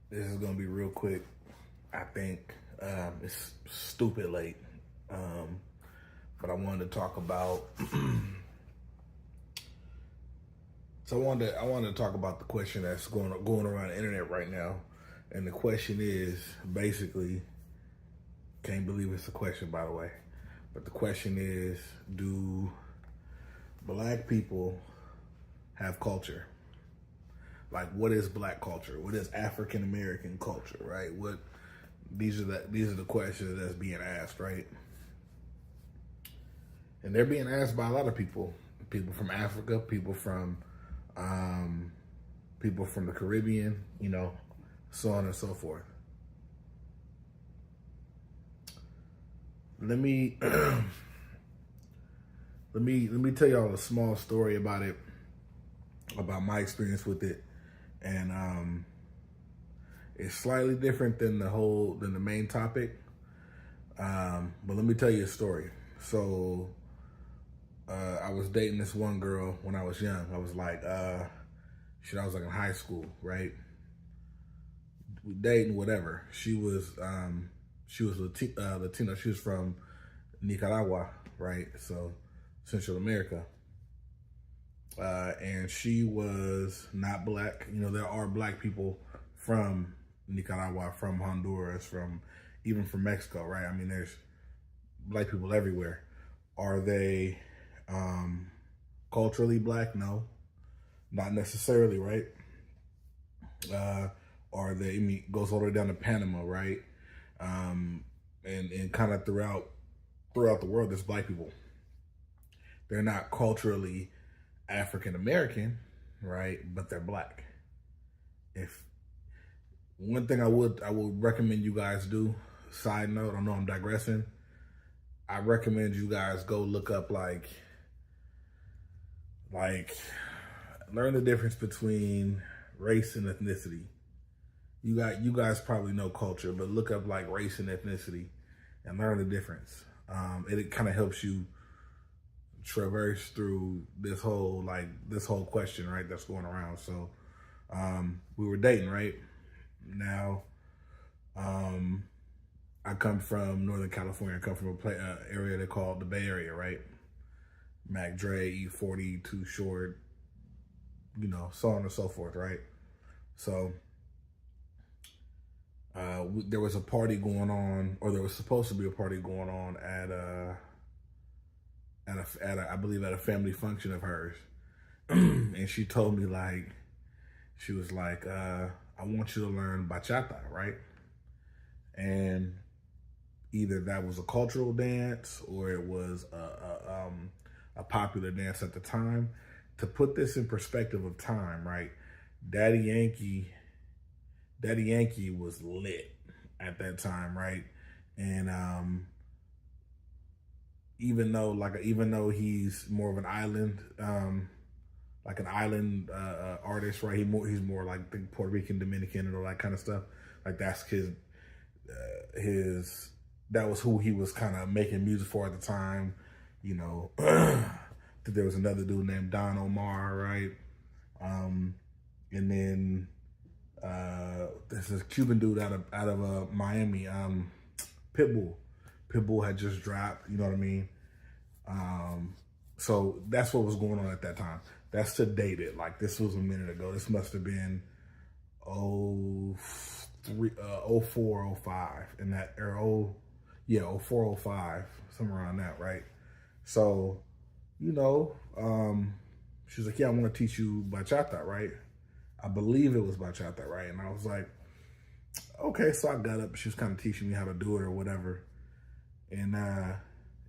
This is gonna be real quick. I think it's stupid late, um, but I wanted to talk about. I wanted to talk about the question that's going around the internet right now, and the question is basically, can't believe it's a question, by the way, but the question is, do black people have culture? Like, what is black culture? What is African American culture? Right? What these are the questions that's being asked, right? And they're being asked by a lot of people. People from Africa, um, people from the Caribbean, so on and so forth. Let me let me tell y'all a small story about it, about my experience with it, and it's slightly different than the main topic. But let me tell you a story. So I was dating this one girl when I was young. I was like, I was like in high school, right? We dating, whatever. She was Latino. She was from Nicaragua, right? So Central America. And she was not black. There are black people from Nicaragua, from Honduras, even from Mexico, right? I mean, there's black people everywhere. Are they culturally black? No, not necessarily, right? Are they? I mean, goes all the way down to Panama, right? And kind of throughout the world, there's black people. They're not culturally African American, right? But they're black. If one thing I would recommend you guys do. Side note, I know I'm digressing. I recommend you guys go look up like learn the difference between race and ethnicity. You guys probably know culture, but look up like race and ethnicity and learn the difference. It kind of helps you traverse through this whole question, right, that's going around. So we were dating, right? Now I come from Northern California. I come from a area they call the Bay Area, right? Mac Dre, E40, Too Short, so on and so forth, right? So there was a party going on, or there was supposed to be a party going on I believe at a family function of hers. And she told me, she was like, I want you to learn bachata, right? And either that was a cultural dance or it was a popular dance at the time. To put this in perspective of time, right? Daddy Yankee was lit at that time, right? And even though he's more of an island, like an island artist, right? He's more like the Puerto Rican, Dominican, and all that kind of stuff. Like that's his that was who he was kind of making music for at the time. There was another dude named Don Omar, right? And then there's this Cuban dude out of Miami, Pitbull. Pitbull had just dropped, you know what I mean? So that's what was going on at that time. That's to date it. Like, this was a minute ago. This must have been 04, 05 in that era. 04, 05, somewhere around that, right? So, she was like, yeah, I want to teach you bachata, right? I believe it was bachata, right? And I was like, okay. So I got up. She was kind of teaching me how to do it or whatever. And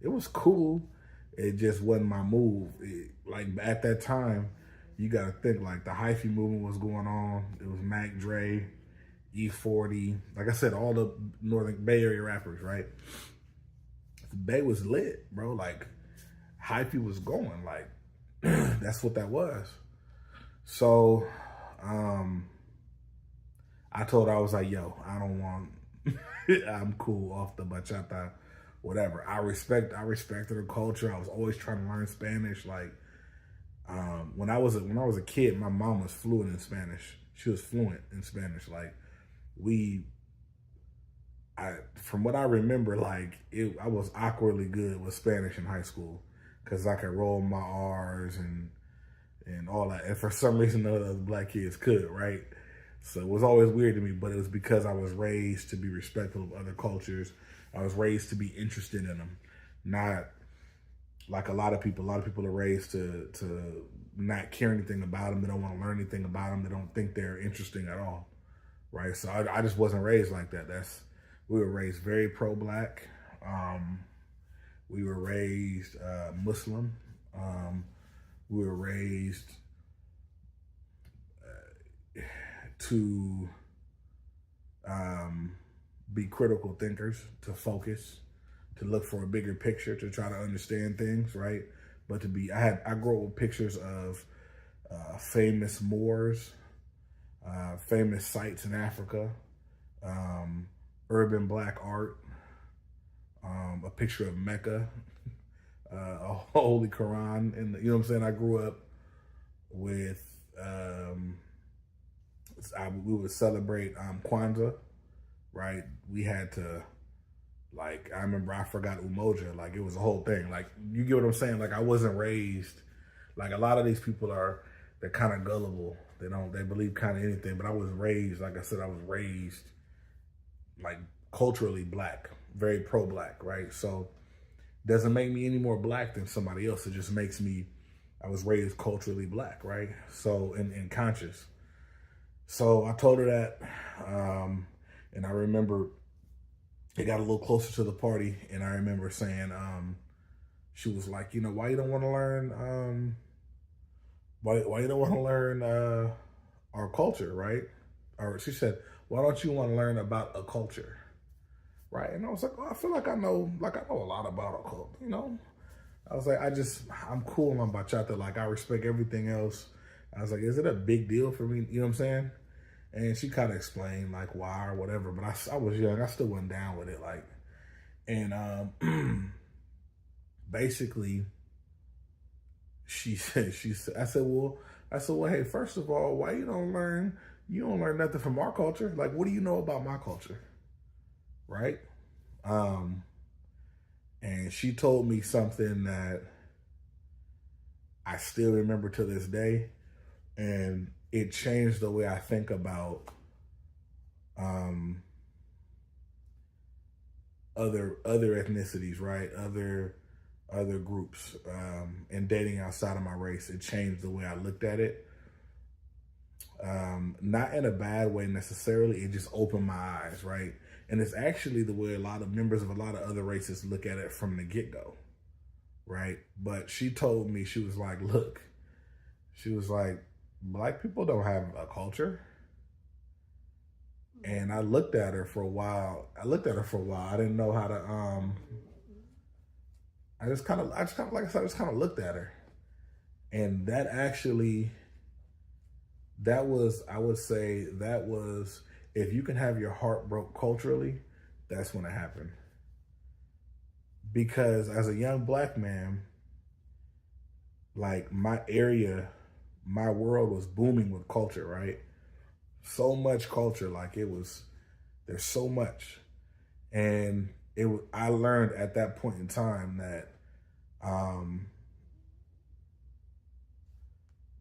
it was cool. It just wasn't my move. Like, at that time, you got to think, like, the hyphy movement was going on. It was Mac Dre, E40. Like I said, all the Northern Bay Area rappers, right? The Bay was lit, bro. Like, hyphy was going. Like, that's what that was. So I told her, I was like, yo, I don't want, I'm cool off the bachata, whatever. I respected her culture. I was always trying to learn Spanish. Like, when I was a kid, my mom was fluent in Spanish. She was fluent in Spanish. Like, we, from what I remember, like I was awkwardly good with Spanish in high school because I could roll my R's and all that. And for some reason, none of those black kids could, right? So it was always weird to me, but it was because I was raised to be respectful of other cultures. I was raised to be interested in them, not like a lot of people. A lot of people are raised to not care anything about them. They don't want to learn anything about them. They don't think they're interesting at all, right? So I just wasn't raised like that. We were raised very pro-black. We were raised Muslim. We were raised to be critical thinkers, to focus, to look for a bigger picture, to try to understand things, right? But I grew up with pictures of famous Moors, famous sites in Africa, urban black art, a picture of Mecca, a holy Quran, and you know what I'm saying. I grew up with we would celebrate Kwanzaa, right? We had to, like, I remember I forgot Umoja, like it was a whole thing. Like, you get what I'm saying? Like, I wasn't raised like a lot of these people they're kind of gullible. They believe kind of anything. But I was raised, like I said, I was raised like culturally black, very pro-black, right? So doesn't make me any more black than somebody else. It just makes me, I was raised culturally black, right? So, and conscious. So I told her that, and I remember it got a little closer to the party, and I remember saying, she was like, you know, why you don't want to learn, why you don't want to learn our culture, right? Or she said, why don't you want to learn about a culture, right? And I was like, oh, I feel like I know a lot about a culture, you know? I was like, I'm cool on bachata. Like, I respect everything else. I was like, is it a big deal for me? You know what I'm saying? And she kind of explained like why or whatever, but I was young. I still went down with it. Like, and basically I said, well, hey, first of all, why you don't learn nothing from our culture? Like, what do you know about my culture? Right? And she told me something that I still remember to this day, and it changed the way I think about other ethnicities, right? Other groups, and dating outside of my race. It changed the way I looked at it. Not in a bad way necessarily. It just opened my eyes, right? And it's actually the way a lot of members of a lot of other races look at it from the get-go, right? But she told me, she was like, look, she was like, black people don't have a culture. And I looked at her for a while. I didn't know how to, I just kind of, like I said, I just kind of looked at her. And that actually, I would say, if you can have your heart broke culturally, that's when it happened. Because as a young black man, like my world was booming with culture, right? So much culture, like there's so much. And I learned at that point in time that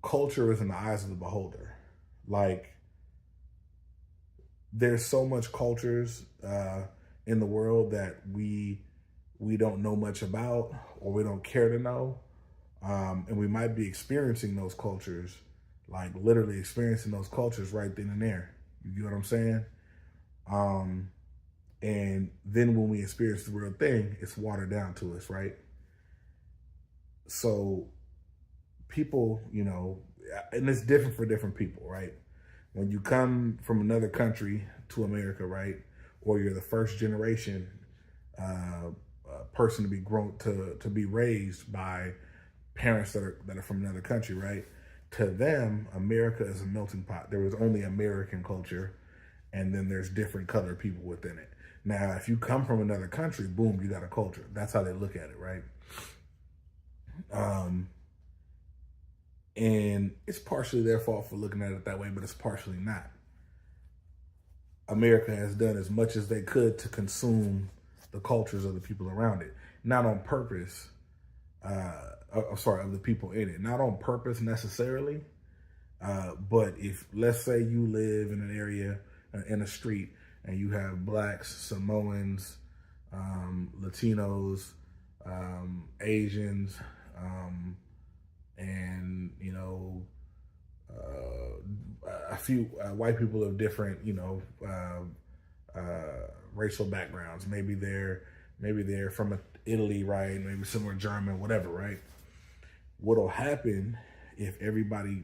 culture is in the eyes of the beholder. Like, there's so much cultures in the world that we don't know much about, or we don't care to know. And we might be experiencing those cultures, like literally experiencing those cultures right then and there. You get what I'm saying? And then when we experience the real thing, it's watered down to us, right? So people, you know, and it's different for different people, right? When you come from another country to America, right, or you're the first generation person to be to be raised by parents that are from another country, right? To them, America is a melting pot. There was only American culture, and then there's different colored people within it. Now, if you come from another country, boom, you got a culture. That's how they look at it, right? And it's partially their fault for looking at it that way, but it's partially not. America has done as much as they could to consume the cultures of the people around it, not on purpose. Of the people in it, not on purpose necessarily. But if, let's say, you live in an area, in a street, and you have blacks, Samoans, Latinos, Asians, and a few white people of different racial backgrounds. Maybe they're from Italy, right? Maybe somewhere German, whatever, right? What'll happen if everybody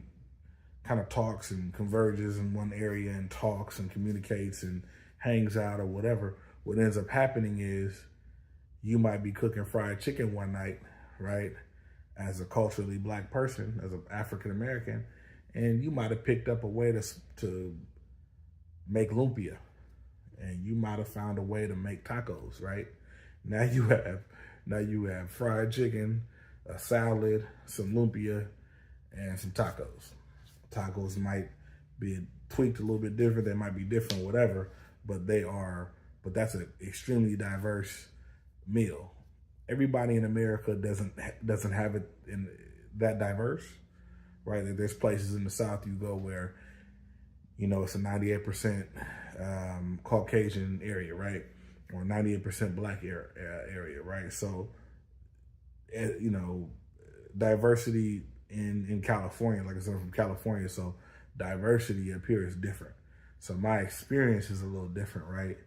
kind of talks and converges in one area and talks and communicates and hangs out or whatever? What ends up happening is you might be cooking fried chicken one night, right? As a culturally black person, as an African American, and you might have picked up a way to make lumpia, and you might have found a way to make tacos, right? Now you have fried chicken, a salad, some lumpia, and some tacos. Tacos might be tweaked a little bit different. They might be different, whatever, but that's an extremely diverse meal. Everybody in America doesn't have it in that diverse, right? There's places in the South you go where, it's a 98% Caucasian area, right? Or 98% black area, right? So, diversity in California, like I said, I'm from California, so diversity up here is different. So my experience is a little different, right?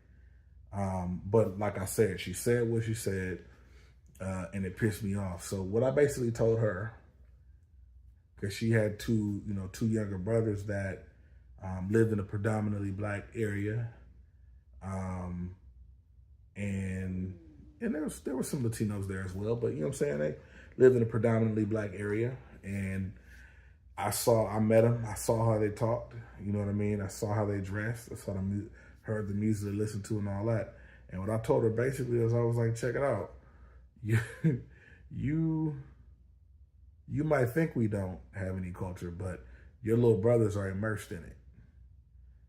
But like I said, she said what she said, and it pissed me off. So what I basically told her, because she had two younger brothers that lived in a predominantly black area, and there were some Latinos there as well, but you know what I'm saying, they lived in a predominantly black area, and I met them, I saw how they talked, you know what I mean, I saw how they dressed, I saw heard the music they listened to and all that, and what I told her basically is, I was like, check it out, you might think we don't have any culture, but your little brothers are immersed in it.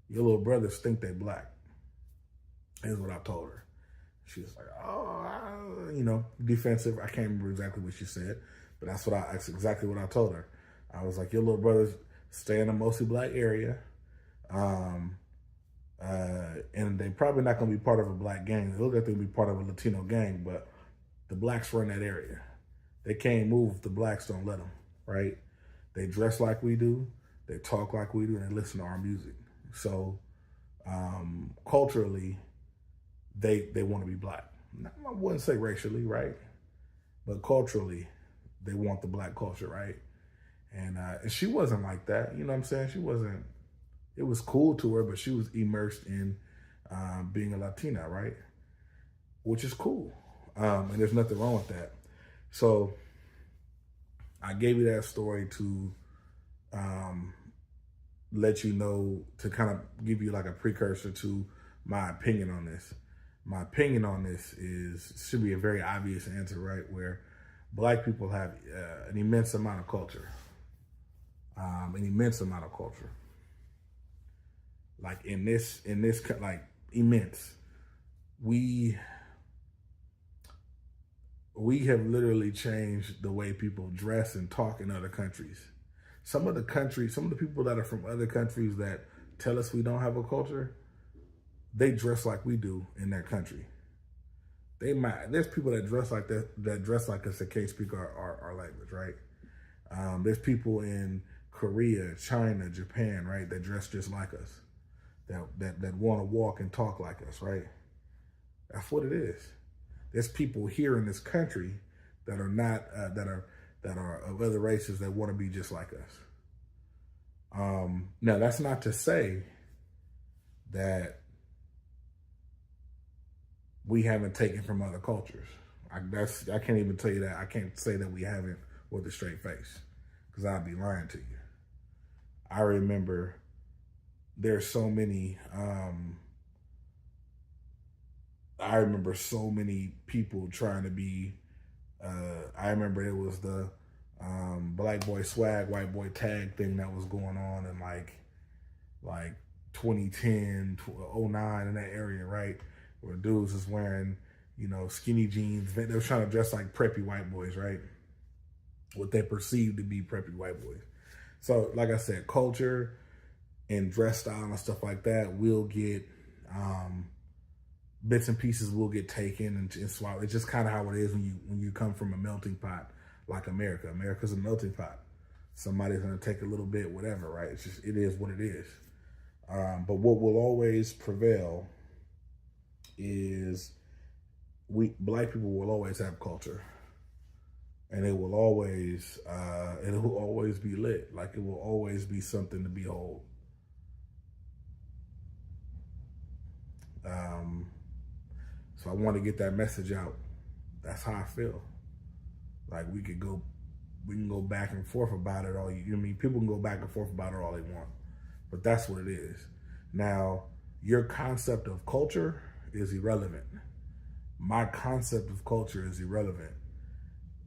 Your little brothers think they black. Is what I told her. She was like, defensive. I can't remember exactly what she said, but that's exactly what I told her. I was like, your little brothers stay in a mostly black area, and they probably not going to be part of a black gang. They look like they'll be part of a Latino gang, but the blacks run that area. They can't move if the blacks don't let them, right? They dress like we do, they talk like we do, and they listen to our music. So culturally, they want to be black. I wouldn't say racially, right? But culturally, they want the black culture, right? And she wasn't like that, you know what I'm saying? She wasn't, it was cool to her, but she was immersed in being a Latina, right? Which is cool. And there's nothing wrong with that. So I gave you that story to let you know, to kind of give you like a precursor to my opinion on this. My opinion on this should be a very obvious answer, right? Where black people have an immense amount of culture. Like in this, like immense. We have literally changed the way people dress and talk in other countries. Some of the people that are from other countries that tell us we don't have a culture, they dress like we do in their country. There's people that dress like that dress like us that can't speak our language, right? There's people in Korea, China, Japan, right, that dress just like us, that want to walk and talk like us, right? That's what it is. There's people here in this country that are not that are of other races that want to be just like us. Now, that's not to say that we haven't taken from other cultures. I can't even tell you that. I can't say that we haven't with a straight face, because I'd be lying to you. I remember there's so many. I remember so many people trying to be. I remember it was the black boy swag, white boy tag thing that was going on in like 2010, 09 in that area, right? Where dudes is wearing, skinny jeans. They were trying to dress like preppy white boys, right? What they perceive to be preppy white boys. So, like I said, culture and dress style and stuff like that will get bits and pieces will get taken and swallowed. It's just kind of how it is when you come from a melting pot like America. America's a melting pot. Somebody's gonna take a little bit, whatever, right? It is what it is. But what will always prevail is black people will always have culture, and it will always be lit. Like, it will always be something to behold. So I want to get that message out. That's how I feel. Like, we can go back and forth about it all. People can go back and forth about it all they want, but that's what it is. Now, your concept of culture is irrelevant. My concept of culture is irrelevant.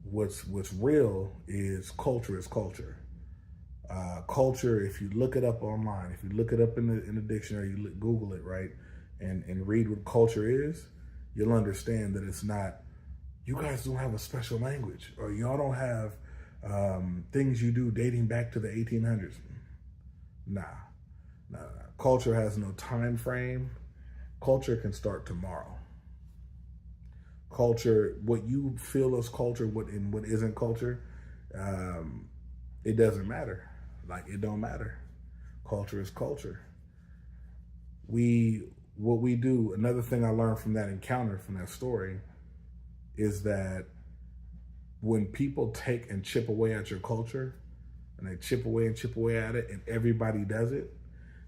What's real is culture. Culture, if you look it up online, if you look it up in the dictionary, Google it, right, and read what culture is, you'll understand that it's not, you guys don't have a special language, or y'all don't have things you do dating back to the 1800s. Nah. Culture has no time frame. Culture can start tomorrow. Culture, what you feel is culture, what isn't culture, it doesn't matter. Like, it don't matter. Culture is culture. What we do, another thing I learned from that encounter, from that story, is that when people take and chip away at your culture, and they chip away at it, and everybody does it,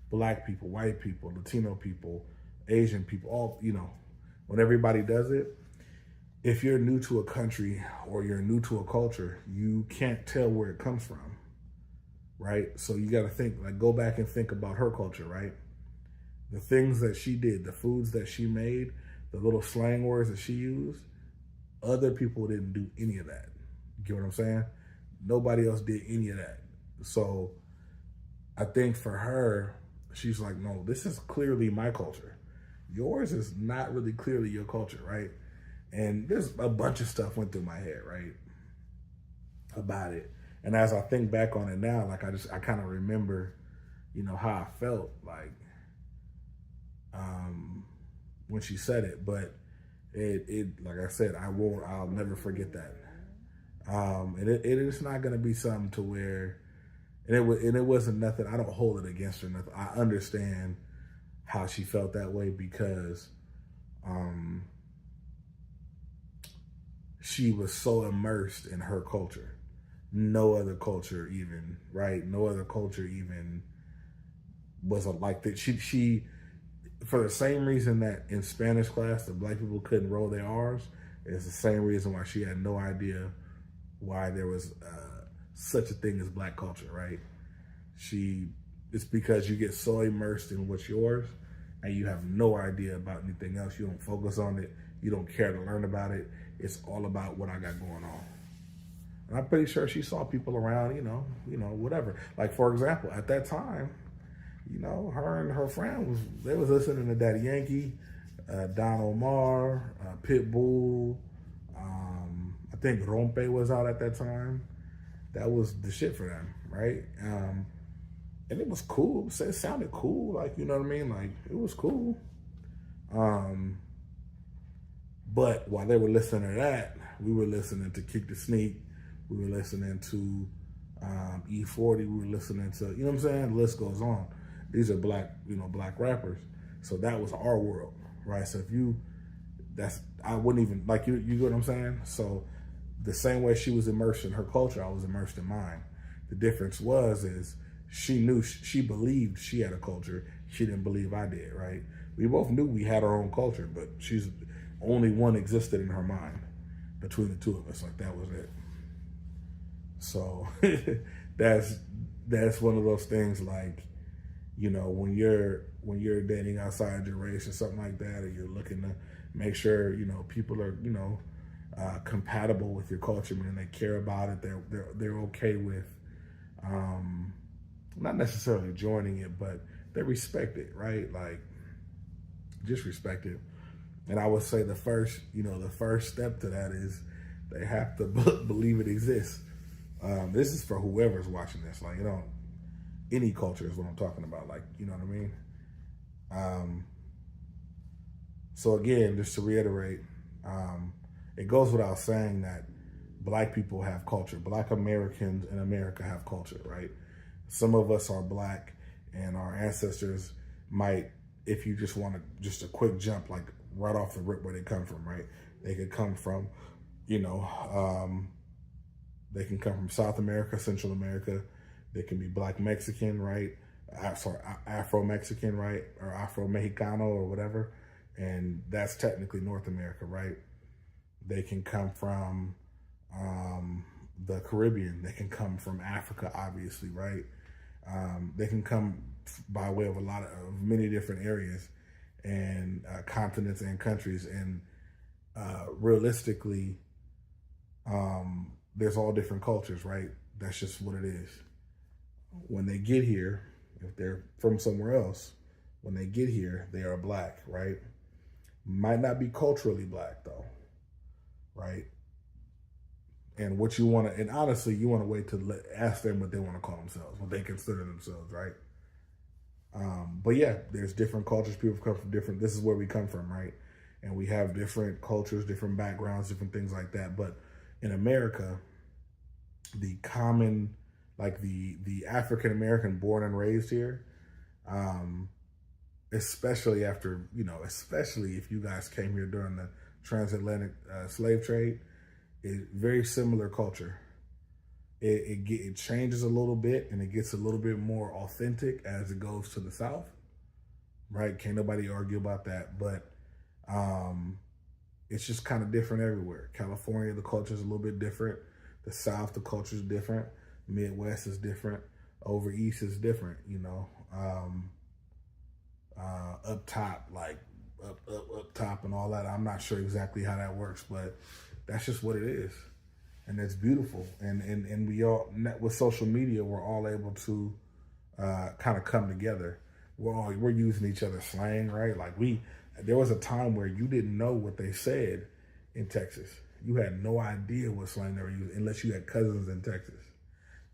black people, white people, Latino people, Asian people, all, when everybody does it, if you're new to a country or you're new to a culture, you can't tell where it comes from, right? So you got to think, like, go back and think about her culture, right? The things that she did, the foods that she made, the little slang words that she used, other people didn't do any of that. You get what I'm saying? Nobody else did any of that. So I think for her, she's like, no, this is clearly my culture. Yours is not really clearly your culture, right? And there's a bunch of stuff went through my head, right, about it. And as I think back on it now, like, I kind of remember, how I felt, like, when she said it. But it like I said, I'll never forget that. And it is not going to be something to where, and it wasn't nothing. I don't hold it against her, nothing. I understand how she felt that way because, she was so immersed in her culture. No other culture even, right? No other culture even was like that. She, for the same reason that in Spanish class, the black people couldn't roll their R's, it's the same reason why she had no idea why there was such a thing as black culture, right? It's because you get so immersed in what's yours and you have no idea about anything else. You don't focus on it. You don't care to learn about it. It's all about what I got going on. And I'm pretty sure she saw people around, whatever. Like, for example, at that time, her and her friend they was listening to Daddy Yankee, Don Omar, Pitbull. I think Rompe was out at that time. That was the shit for them, right? And it was cool. It sounded cool, like, you know what I mean? Like, it was cool. But while they were listening to that, we were listening to Kick the Sneak. We were listening to E40. We were listening to, you know what I'm saying? The list goes on. These are black rappers. So that was our world, right? So I wouldn't even, like, you get what I'm saying? So the same way she was immersed in her culture, I was immersed in mine. The difference is she believed she had a culture. She didn't believe I did, right? We both knew we had our own culture, but she's only one existed in her mind between the two of us. Like, that was it. So that's one of those things, like, when you're dating outside your race or something like that, or you're looking to make sure, people are, compatible with your culture, and they care about it. They're okay with, not necessarily joining it, but they respect it, right? Like, just respect it. And I would say the first step to that is they have to believe it exists. This is for whoever's watching this. Like, any culture is what I'm talking about. Like, you know what I mean? So again, just to reiterate, it goes without saying that Black people have culture. Black Americans in America have culture, right? Some of us are Black, and our ancestors might, if you just want to, just a quick jump, like right off the rip where they come from, right? They could come from, they can come from South America, Central America. They can be Black Mexican, right? Afro-Mexican, right? Or Afro-Mexicano or whatever. And that's technically North America, right? They can come from the Caribbean. They can come from Africa, obviously, right? They can come by way of many different areas and continents and countries. And realistically, there's all different cultures, right? That's just what it is. When they get here, if they're from somewhere else, when they get here, they are Black, right? Might not be culturally Black though, right? And what you want to, and honestly, you want to wait to ask them what they want to call themselves, what they consider themselves, right? But yeah, there's different cultures. People come from this is where we come from, right? And we have different cultures, different backgrounds, different things like that. But in America, the common, like the African American born and raised here, especially after, especially if you guys came here during the transatlantic slave trade, is very similar culture. It changes a little bit, and it gets a little bit more authentic as it goes to the South, right? Can't nobody argue about that, but it's just kind of different everywhere. California, the culture is a little bit different. The South, the culture is different. Midwest is different. Over East is different, up top, like up top and all that. I'm not sure exactly how that works, but that's just what it is. And it's beautiful. And we all, with social media, we're all able to kind of come together. We're using each other's slang, right? Like there was a time where you didn't know what they said in Texas. You had no idea what slang they were using unless you had cousins in Texas.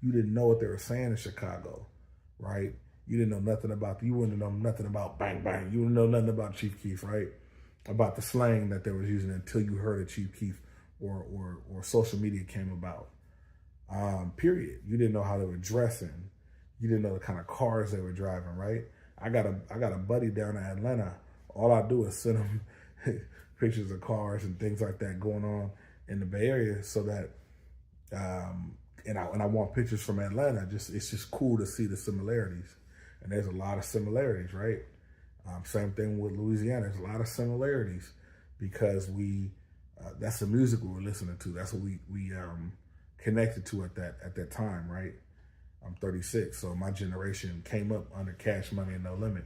You didn't know what they were saying in Chicago, right? You didn't know nothing about, you wouldn't know nothing about bang bang. You wouldn't know nothing about Chief Keef, right? About the slang that they were using until you heard of Chief Keef or social media came about. Period. You didn't know how they were dressing. You didn't know the kind of cars they were driving, right? I got a buddy down in Atlanta. All I do is send him pictures of cars and things like that going on in the Bay Area, so that and I want pictures from Atlanta. It's just cool to see the similarities, and there's a lot of similarities, right? Same thing with Louisiana. There's a lot of similarities because that's the music we were listening to. That's what we connected to at that time, right? I'm 36, so my generation came up under Cash Money and No Limit.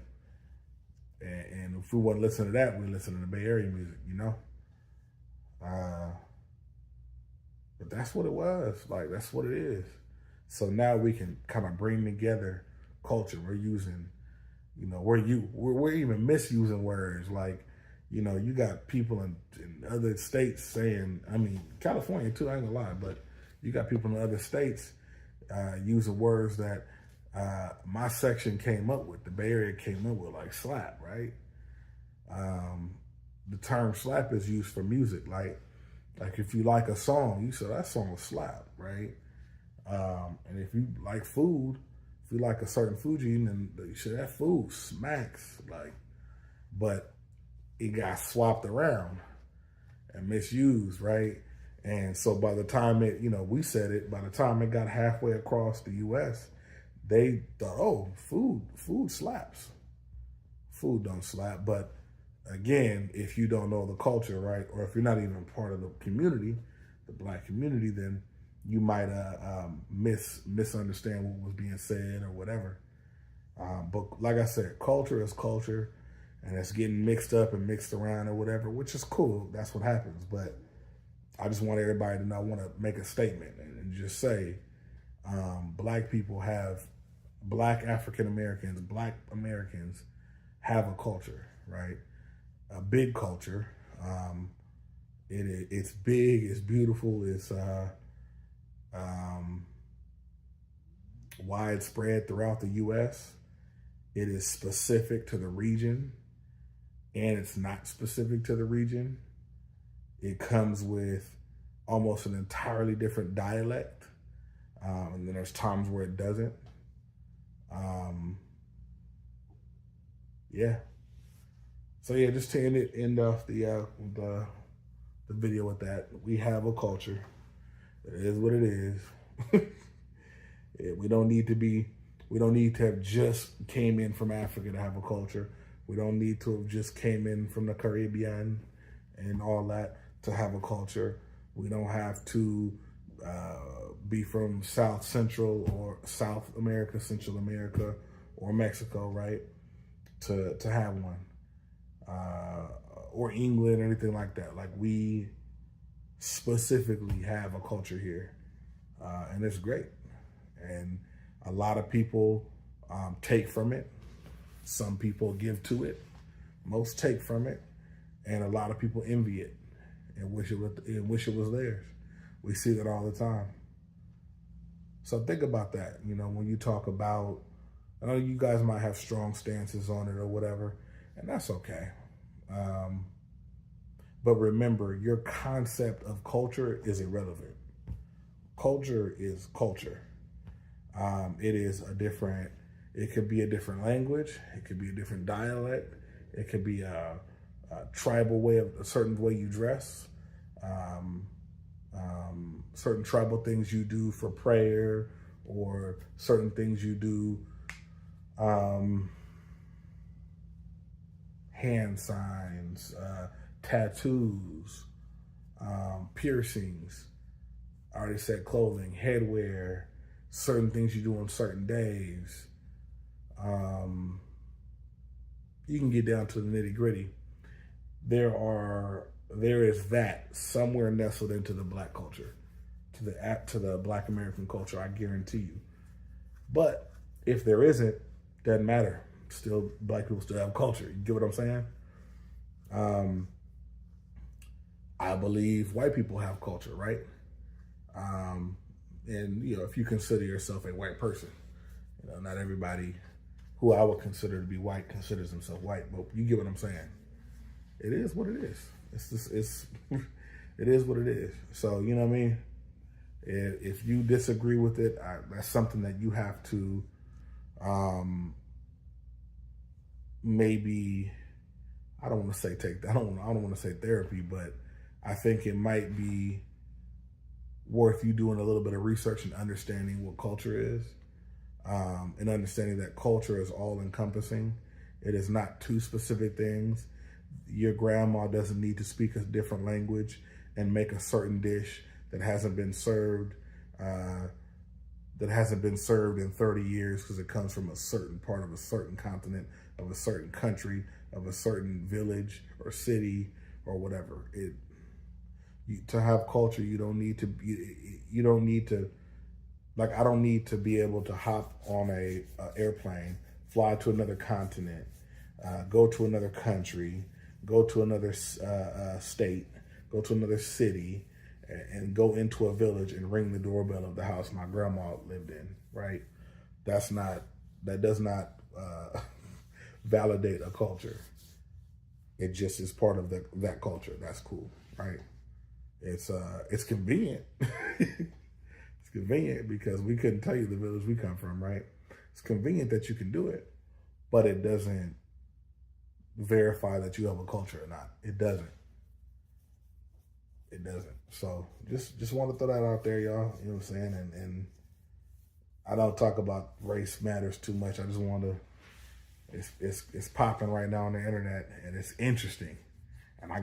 And if we want to listen to that, we listen to the Bay Area music, But that's what it was. Like, that's what it is. So now we can kind of bring together culture. We're using, we're even misusing words. Like, you got people in other states saying, California too, I ain't gonna lie, but you got people in other states using words that my section came up with, the Bay Area came up with, like slap, right? The term slap is used for music, like if you like a song, you say that song will slap, right? And if you like food, if you like a certain food, then you say that food smacks, like, but it got swapped around and misused, right? And so by the time we said it, by the time it got halfway across the U.S., they thought, oh, food slaps. Food don't slap. But again, if you don't know the culture, right, or if you're not even part of the community, the Black community, then you might misunderstand what was being said or whatever. But like I said, culture is culture, and it's getting mixed up and mixed around or whatever, which is cool. That's what happens. But I just want everybody to know, I want to make a statement and just say, Black people have Black African Americans, Black Americans have a culture, right? A big culture. It's big, it's beautiful, it's um, widespread throughout the U.S. It is specific to the region, and it's not specific to the region. It comes with almost an entirely different dialect, and then there's times where it doesn't. Yeah. So yeah, just to end off the video with that, we have a culture. It is what it is. Yeah, we don't need to have just came in from Africa to have a culture. We don't need to have just came in from the Caribbean and all that to have a culture. We don't have to be from South Central or South America, Central America, or Mexico, right? To have one, or England or anything like that. Like, we specifically have a culture here, and it's great. And a lot of people take from it. Some people give to it. Most take from it, and a lot of people envy it and wish it was theirs. We see that all the time. So think about that. You know, when you talk about, I know you guys might have strong stances on it or whatever, and that's okay. But remember, your concept of culture is irrelevant. Culture is culture. It could be a different language. It could be a different dialect. It could be a tribal way, a certain way you dress, certain tribal things you do for prayer, or certain things you do, hand signs, tattoos, piercings. I already said clothing, headwear, certain things you do on certain days. You can get down to the nitty gritty. There is that somewhere nestled into the Black culture, to the Black American culture, I guarantee you. But if there isn't, doesn't matter. Still, Black people still have culture. You get what I'm saying? I believe white people have culture, right? And you know, if you consider yourself a white person, you know, not everybody who I would consider to be white considers himself white, but you get what I'm saying. It is what it is. It is what it is. So, you know what I mean? If you disagree with it, that's something that you have to maybe, I don't want to say I don't want to say therapy, but I think it might be worth you doing a little bit of research and understanding what culture is, and understanding that culture is all encompassing. It is not two specific things. Your grandma doesn't need to speak a different language and make a certain dish that hasn't been served in 30 years because it comes from a certain part of a certain continent, of a certain country, of a certain village or city or whatever. To have culture, you don't need to, like, I don't need to be able to hop on a airplane, fly to another continent, go to another country, go to another state, go to another city, and go into a village and ring the doorbell of the house my grandma lived in, right? That does not validate a culture. It just is part of that culture. That's cool, right? It's convenient. It's convenient because we couldn't tell you the village we come from, right? It's convenient that you can do it, but it doesn't verify that you have a culture or not. It doesn't. It doesn't. So just want to throw that out there, y'all. You know what I'm saying? And I don't talk about race matters too much. I just want to. It's popping right now on the internet, and it's interesting. And I